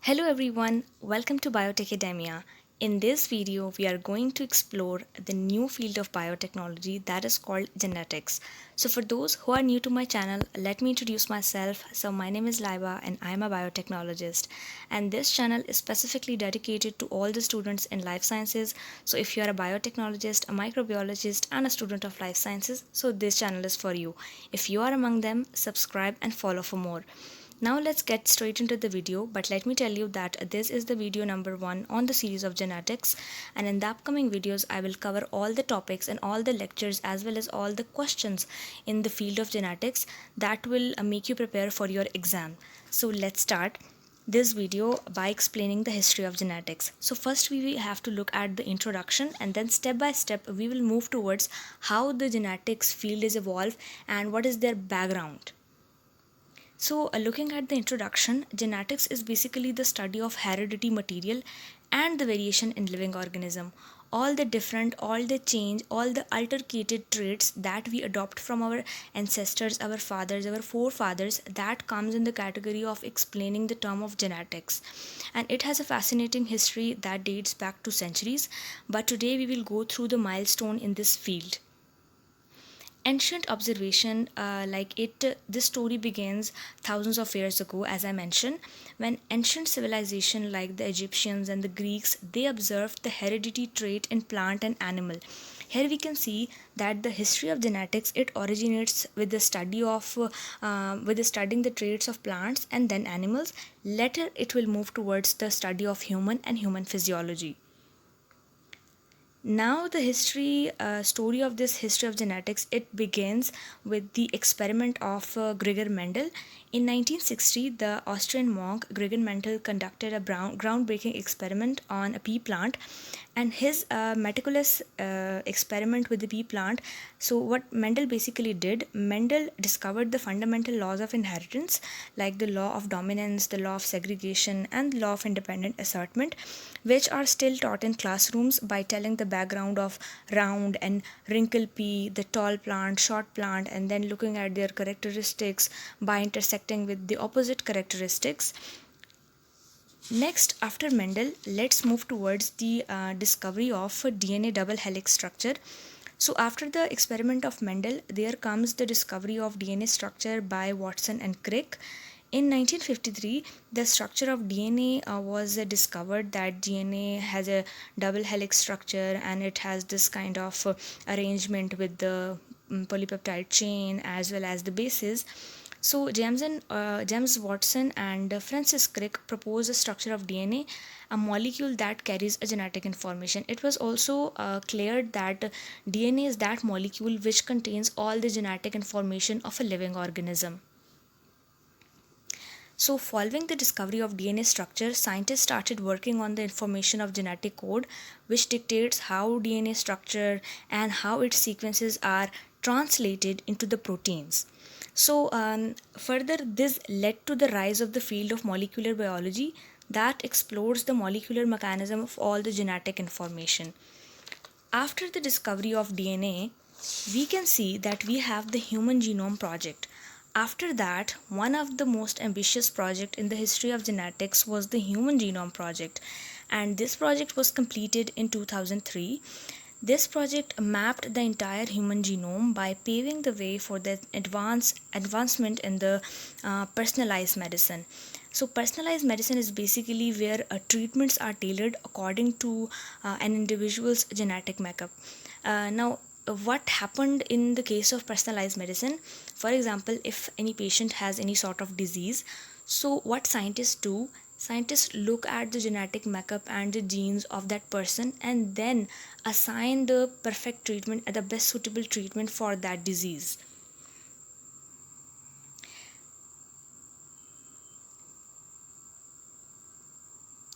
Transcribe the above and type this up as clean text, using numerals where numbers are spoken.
Hello everyone, welcome to Biotech Academia. In this video, we are going to explore the new field of biotechnology that is called genetics. So for those who are new to my channel, let me introduce myself. So my name is Laiba and I am a biotechnologist. And this channel is specifically dedicated to all the students in life sciences. So if you are a biotechnologist, a microbiologist and a student of life sciences, so this channel is for you. If you are among them, subscribe and follow for more. Now let's get straight into the video, but let me tell you that this is the video number 1 on the series of genetics, and in the upcoming videos I will cover all the topics and all the lectures as well as all the questions in the field of genetics that will make you prepare for your exam. So let's start this video by explaining the history of genetics. So first we have to look at the introduction, and then step by step we will move towards how the genetics field is evolved and what is their background. So, looking at the introduction, genetics is basically the study of heredity material and the variation in living organism. All the different, all the change, all the altercated traits that we adopt from our ancestors, our fathers, our forefathers, that comes in the category of explaining the term of genetics. And it has a fascinating history that dates back to centuries. But today we will go through the milestone in this field. Ancient observation, this story begins thousands of years ago, as I mentioned, when ancient civilization like the Egyptians and the Greeks, they observed the heredity trait in plant and animal. Here we can see that the history of genetics, it originates with the study of with the studying the traits of plants and then animals. Later it will move towards the study of human and human physiology. Now the story of this history of genetics, it begins with the experiment of Gregor Mendel. In 1960, the Austrian monk Gregor Mendel conducted a groundbreaking experiment on a pea plant, and his meticulous experiment with the pea plant. So what Mendel basically did, Mendel discovered the fundamental laws of inheritance, like the law of dominance, the law of segregation, and the law of independent assortment, which are still taught in classrooms by telling the background of round and wrinkle pea, the tall plant, short plant, and then looking at their characteristics by intersecting with the opposite characteristics. Next, after Mendel, let's move towards the discovery of DNA double helix structure. So after the experiment of Mendel, there comes the discovery of DNA structure by Watson and Crick. In 1953, the structure of DNA was discovered that DNA has a double helix structure, and it has this kind of arrangement with the polypeptide chain as well as the bases. So James Watson and Francis Crick proposed a structure of DNA, a molecule that carries a genetic information. It was also cleared that DNA is that molecule which contains all the genetic information of a living organism. So, following the discovery of DNA structure, scientists started working on the information of genetic code, which dictates how DNA structure and how its sequences are translated into the proteins. So, further, this led to the rise of the field of molecular biology that explores the molecular mechanism of all the genetic information. After the discovery of DNA, we can see that we have the Human Genome Project. After that, one of the most ambitious projects in the history of genetics was the Human Genome Project, and this project was completed in 2003. This project mapped the entire human genome by paving the way for the advancement in the personalized medicine. So, personalized medicine is basically where treatments are tailored according to an individual's genetic makeup. Now, what happened in the case of personalized medicine? For example, if any patient has any sort of disease, so what scientists do, scientists look at the genetic makeup and the genes of that person and then assign the perfect treatment and the best suitable treatment for that disease.